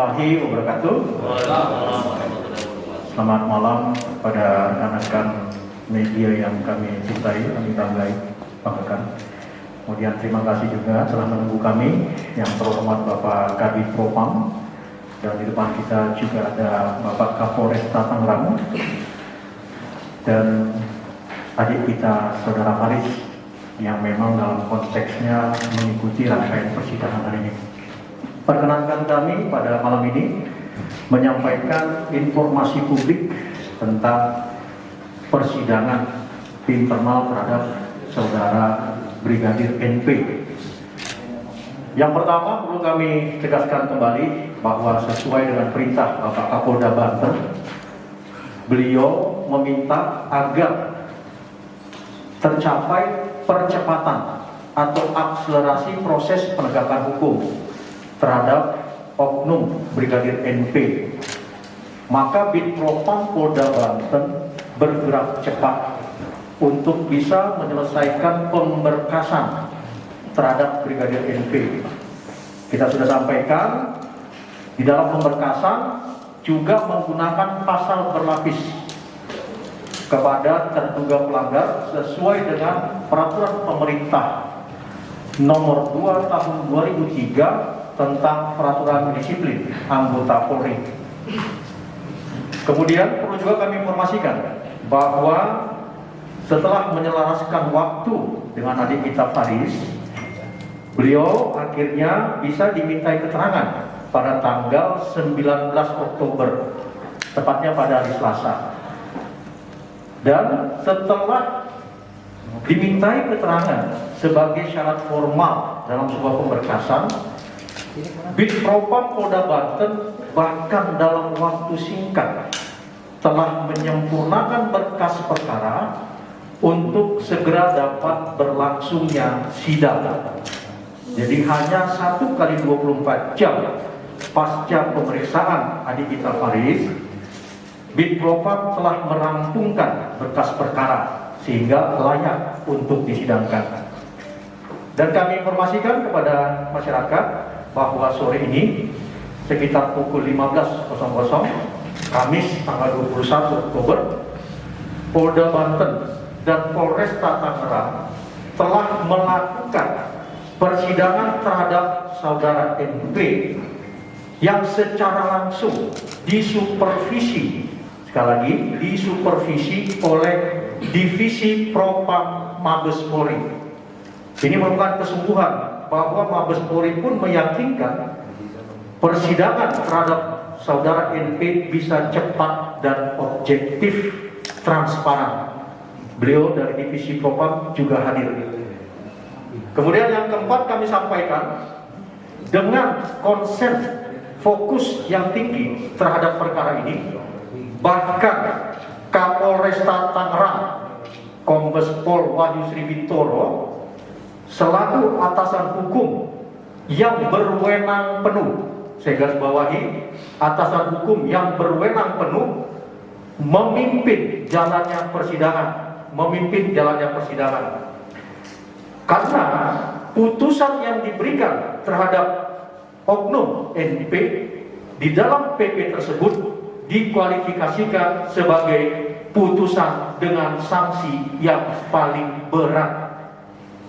Warahmatullahi wabarakatuh. Selamat malam pada rekan-rekan media yang kami cintai, kami banggakan. Kemudian terima kasih juga telah menunggu kami yang terhormat Bapak Kadif Propam, dan di depan kita juga ada Bapak Kapolresta Tangerang dan adik kita Saudara Faris yang memang dalam konteksnya mengikuti rangkaian persidangan hari ini. Perkenankan kami pada malam ini menyampaikan informasi publik tentang persidangan internal terhadap Saudara Brigadir NP. Yang pertama perlu kami tegaskan kembali bahwa sesuai dengan perintah Bapak Kapolda Banten, beliau meminta agar tercapai percepatan atau akselerasi proses penegakan hukum terhadap oknum Brigadir NP. Maka Bid Propam Polda Banten bergerak cepat untuk bisa menyelesaikan pemberkasan terhadap Brigadir NP. Kita sudah sampaikan di dalam pemberkasan juga menggunakan pasal berlapis kepada terduga pelanggar sesuai dengan peraturan pemerintah nomor 2 tahun 2003 tentang peraturan disiplin anggota Polri. Kemudian perlu juga kami informasikan bahwa setelah menyelaraskan waktu dengan adik kita Faris, beliau akhirnya bisa dimintai keterangan pada tanggal 19 Oktober, tepatnya pada hari Selasa. Dan setelah dimintai keterangan sebagai syarat formal dalam sebuah pemberkasan, Bid Propam Polda Banten bahkan dalam waktu singkat telah menyempurnakan berkas perkara untuk segera dapat berlangsungnya sidang. Jadi hanya 1 kali 24 jam pasca pemeriksaan adik kita Faris, Bid Propam telah merampungkan berkas perkara sehingga layak untuk disidangkan. Dan kami informasikan kepada masyarakat bahwa sore ini sekitar pukul 15.00 Kamis tanggal 21 Oktober, Polda Banten dan Polresta Tangerang telah melakukan persidangan terhadap Saudara NP yang secara langsung disupervisi, sekali lagi disupervisi oleh Divisi Propam Mabes Polri. Ini merupakan kesungguhan bahwa Mabes Polri pun meyakinkan persidangan terhadap Saudara NP bisa cepat dan objektif, transparan. Beliau dari Divisi Propam juga hadir. Kemudian yang keempat kami sampaikan, dengan konsen fokus yang tinggi terhadap perkara ini, bahkan Kapolresta Tangerang Kombes Pol Wahyu Sri Bintoro selaku atasan hukum yang berwenang penuh, saya garis bawahi, atasan hukum yang berwenang penuh memimpin jalannya persidangan, karena putusan yang diberikan terhadap oknum NP di dalam PP tersebut dikualifikasikan sebagai putusan dengan sanksi yang paling berat.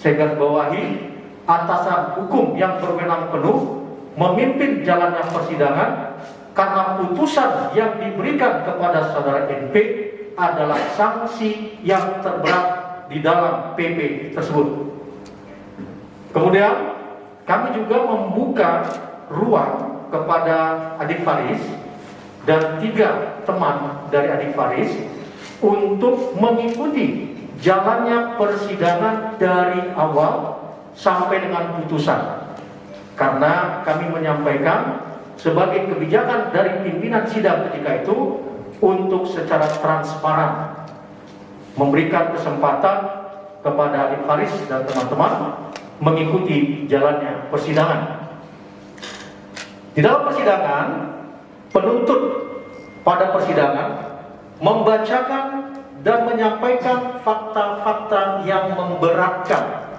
Saya garis bawahi, atasan hukum yang berwenang penuh memimpin jalannya persidangan karena putusan yang diberikan kepada Saudara NP adalah sanksi yang terberat di dalam PP tersebut. Kemudian kami juga membuka ruang kepada adik Faris dan 3 teman dari adik Faris untuk mengikuti jalannya persidangan dari awal sampai dengan putusan, karena kami menyampaikan sebagai kebijakan dari pimpinan sidang ketika itu untuk secara transparan memberikan kesempatan kepada adik Faris dan teman-teman mengikuti jalannya persidangan. Di dalam persidangan, penuntut pada persidangan membacakan dan menyampaikan fakta-fakta yang memberatkan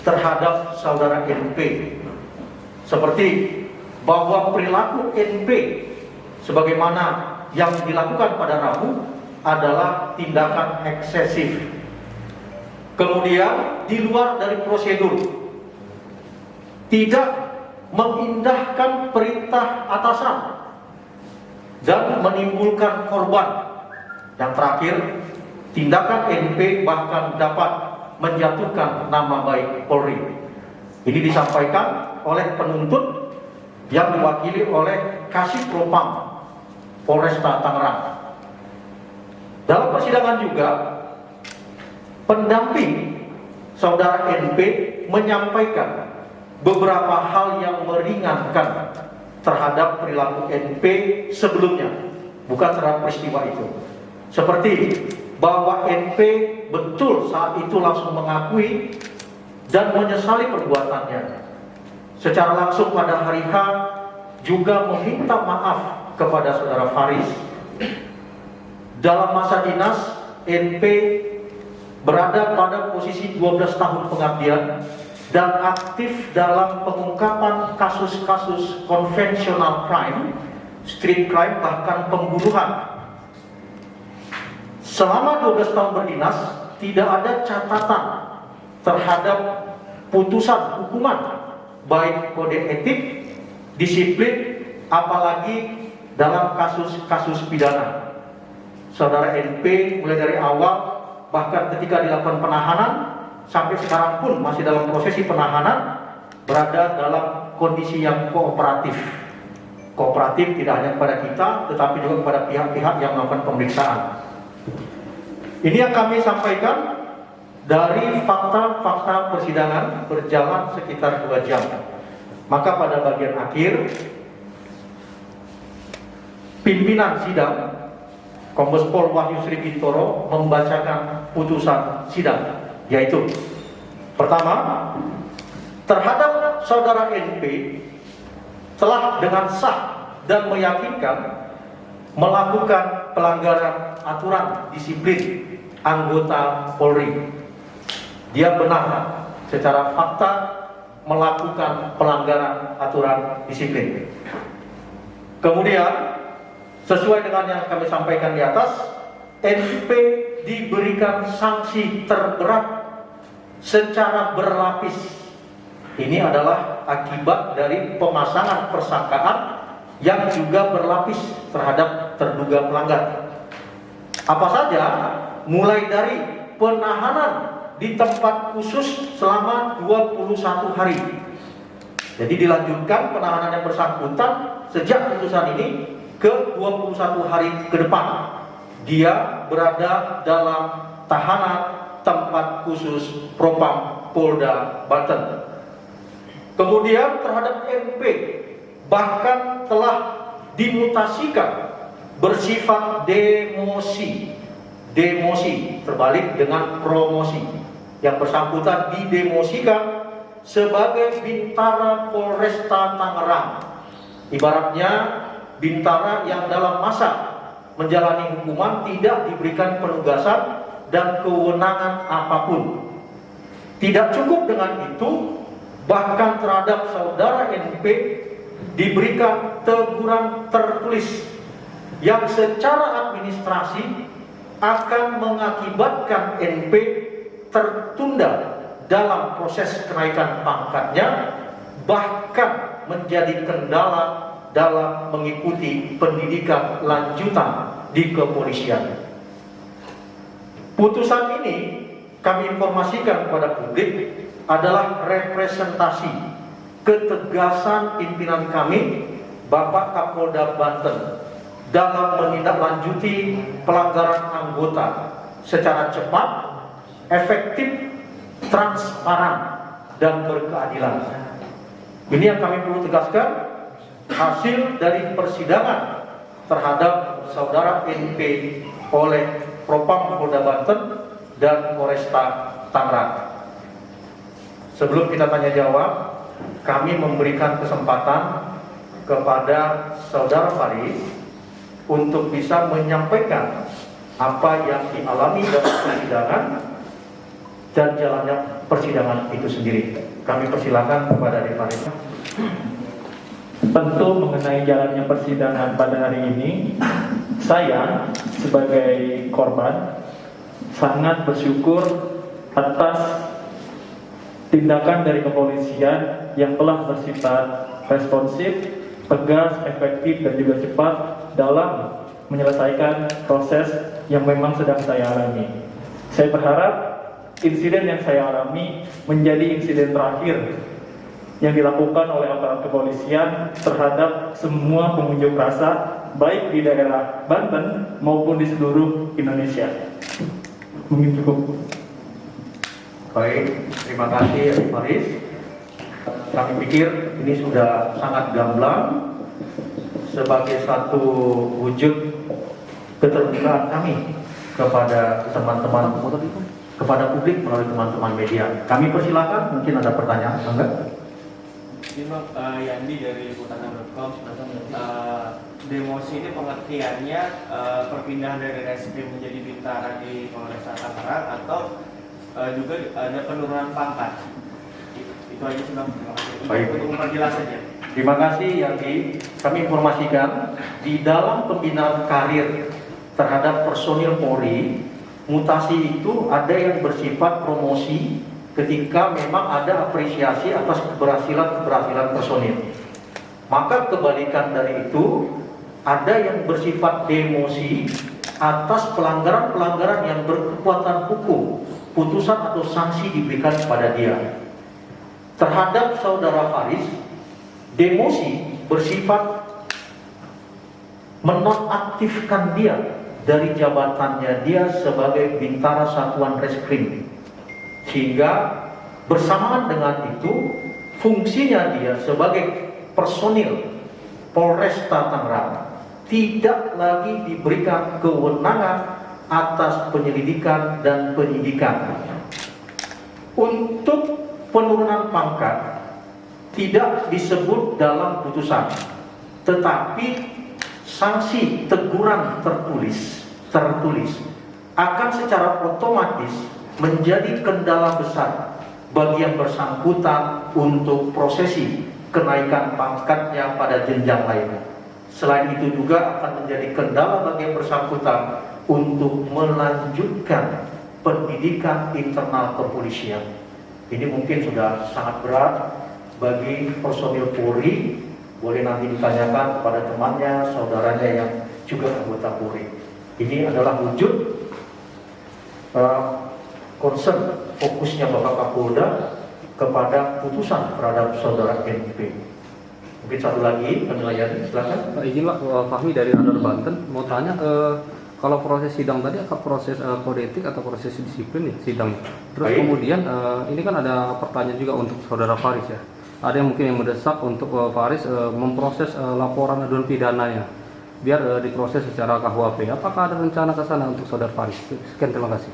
terhadap Saudara NP, seperti bahwa perilaku NP sebagaimana yang dilakukan pada Rabu adalah tindakan eksesif. Kemudian di luar dari prosedur, tidak mengindahkan perintah atasan dan menimbulkan korban. Yang terakhir, tindakan NP bahkan dapat menjatuhkan nama baik Polri. Ini disampaikan oleh penuntut yang diwakili oleh Kasih Propam Polresta Tangerang. Dalam persidangan juga, pendamping saudara NP menyampaikan beberapa hal yang meringankan terhadap perilaku NP sebelumnya, bukan terhadap peristiwa itu. Seperti bahwa NP betul saat itu langsung mengakui dan menyesali perbuatannya. Secara langsung pada hari H juga meminta maaf kepada saudara Faris. Dalam masa dinas, NP berada pada posisi 12 tahun pengabdian dan aktif dalam pengungkapan kasus-kasus konvensional crime, street crime, bahkan pembunuhan. Selama 12 tahun berdinas, tidak ada catatan terhadap putusan hukuman, baik kode etik, disiplin, apalagi dalam kasus-kasus pidana. Saudara NP mulai dari awal, bahkan ketika dilakukan penahanan, sampai sekarang pun masih dalam prosesi penahanan, berada dalam kondisi yang kooperatif. Kooperatif tidak hanya kepada kita, tetapi juga kepada pihak-pihak yang melakukan pemeriksaan. Ini yang kami sampaikan dari fakta-fakta persidangan berjalan sekitar 2 jam. Maka pada bagian akhir, pimpinan sidang Kombes Pol Wahyu Sri Bintoro membacakan putusan sidang, yaitu pertama, terhadap saudara NP telah dengan sah dan meyakinkan melakukan pelanggaran aturan disiplin anggota Polri. Dia benar secara fakta melakukan pelanggaran aturan disiplin. Kemudian sesuai dengan yang kami sampaikan di atas, NP diberikan sanksi terberat secara berlapis. Ini adalah akibat dari pemasangan persangkaan yang juga berlapis terhadap terduga pelanggar. Apa saja? Mulai dari penahanan di tempat khusus selama 21 hari. Jadi dilanjutkan penahanan yang bersangkutan sejak putusan ini ke 21 hari ke depan. Dia berada dalam tahanan tempat khusus Propam Polda Banten. Kemudian terhadap NP bahkan telah dimutasikan bersifat demosi terbalik dengan promosi. Yang bersangkutan didemosikan sebagai Bintara Polresta Tangerang. Ibaratnya Bintara yang dalam masa menjalani hukuman tidak diberikan penugasan dan kewenangan apapun. Tidak cukup dengan itu, bahkan terhadap saudara NP diberikan teguran tertulis yang secara administrasi akan mengakibatkan NP tertunda dalam proses kenaikan pangkatnya, bahkan menjadi kendala dalam mengikuti pendidikan lanjutan di kepolisian. Putusan ini kami informasikan kepada publik adalah representasi ketegasan pimpinan kami, Bapak Kapolda Banten, dalam menindaklanjuti pelanggaran anggota secara cepat, efektif, transparan, dan berkeadilan. Ini yang kami perlu tegaskan, hasil dari persidangan terhadap saudara NP oleh Propam Polda Banten dan Polresta Tangerang. Sebelum kita tanya jawab, kami memberikan kesempatan kepada saudara Faris untuk bisa menyampaikan apa yang dialami dalam persidangan dan jalannya persidangan itu sendiri. Kami persilakan kepada Faris. Tentu mengenai jalannya persidangan pada hari ini, saya sebagai korban sangat bersyukur atas tindakan dari kepolisian yang telah bersifat responsif, tegas, efektif, dan juga cepat dalam menyelesaikan proses yang memang sedang saya alami. Saya berharap insiden yang saya alami menjadi insiden terakhir yang dilakukan oleh aparat kepolisian terhadap semua pengunjuk rasa, baik di daerah Banten maupun di seluruh Indonesia. Mungkin cukup. Baik, terima kasih Adik Faris. Kami pikir ini sudah sangat gamblang sebagai satu wujud keterbukaan kami kepada teman-teman, kepada publik melalui teman-teman media. Kami persilakan, mungkin ada pertanyaan, enggak? Ini Yandi dari Putana.com. Demosi ini pengertiannya perpindahan dari Reskrim menjadi Bintara di Polresta Tangerang atau juga ada penurunan pangkat? Itu aja sudah. Terima kasih. Baik. Untuk memperjelas saja. Terima kasih Yandi. Kami informasikan di dalam pembinaan karir terhadap personil Polri, mutasi itu ada yang bersifat promosi ketika memang ada apresiasi atas keberhasilan personil. Maka kebalikan dari itu, ada yang bersifat demosi atas pelanggaran-pelanggaran yang berkekuatan hukum, putusan atau sanksi diberikan kepada dia. Terhadap saudara Faris, demosi bersifat menonaktifkan dia dari jabatannya dia sebagai Bintara Satuan Reskrim, sehingga bersamaan dengan itu fungsinya dia sebagai personil Polresta Tangerang tidak lagi diberikan kewenangan atas penyelidikan dan penyidikan. Untuk penurunan pangkat tidak disebut dalam putusan, tetapi sanksi teguran tertulis akan secara otomatis menjadi kendala besar bagi yang bersangkutan untuk prosesi kenaikan pangkatnya pada jenjang lainnya. Selain itu juga akan menjadi kendala bagi yang bersangkutan untuk melanjutkan pendidikan internal kepolisian. Ini mungkin sudah sangat berat bagi personil Polri. Boleh nanti ditanyakan kepada temannya, saudaranya yang juga anggota Polri. Ini adalah wujud concern fokusnya Bapak Kapolda kepada putusan terhadap saudara NP. Mungkin satu lagi penilaian, silakan. Izin Pak, Fahmi dari Radar Banten mau tanya, kalau proses sidang tadi akan proses kode etik atau proses disiplin ya sidang. Terus Baik. Kemudian ini kan ada pertanyaan juga untuk saudara Faris ya. Ada yang mungkin yang mendesak untuk Faris memproses laporan aduan pidananya biar diproses secara KUHP. Apakah ada rencana ke sana untuk saudara Faris? Sekian, terima kasih.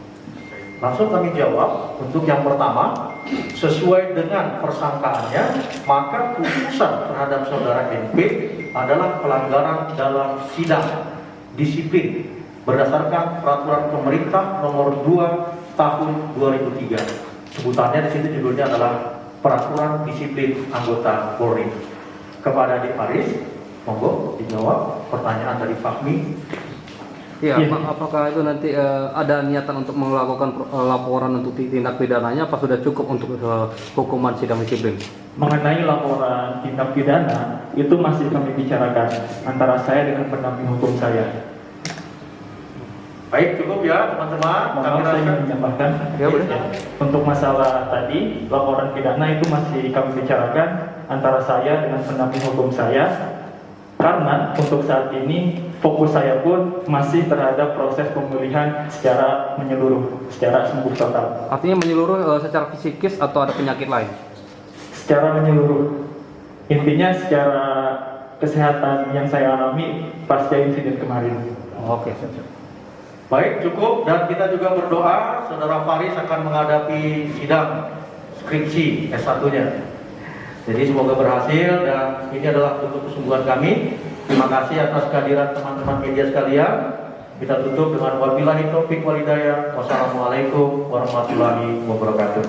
Langsung kami jawab. Untuk yang pertama, sesuai dengan persangkaannya, maka putusan terhadap saudara NP adalah pelanggaran dalam sidang disiplin berdasarkan peraturan pemerintah nomor 2 tahun 2003. Sebutannya di situ judulnya adalah peraturan disiplin anggota Polri. Kepada Adik Faris, monggo dijawab pertanyaan dari Fahmi. Iya, Iya. apakah itu nanti ada niatan untuk melakukan laporan untuk tindak pidananya, apa sudah cukup untuk hukuman sidang disiplin? Mengenai laporan tindak pidana, itu masih kami bicarakan antara saya dengan pendamping hukum saya. Baik, cukup ya teman-teman. Mohon Kami maaf, saya rasa ingin menambahkan. Ya, boleh. Untuk masalah tadi, laporan pidana itu masih kami bicarakan antara saya dengan pendamping hukum saya. Karena untuk saat ini fokus saya pun masih terhadap proses pemulihan secara menyeluruh, secara sembuh total. Artinya menyeluruh secara fisikis atau ada penyakit lain? Secara menyeluruh. Intinya secara kesehatan yang saya alami pasca insiden kemarin. Oke, siap. baik, cukup, dan kita juga berdoa saudara Faris akan menghadapi sidang skripsi S1-nya. Jadi semoga berhasil, dan ini adalah bentuk kesungguhan kami. Terima kasih atas kehadiran teman-teman media sekalian. Kita tutup dengan wabillahi taufiq wal hidayah. Wassalamualaikum warahmatullahi wabarakatuh.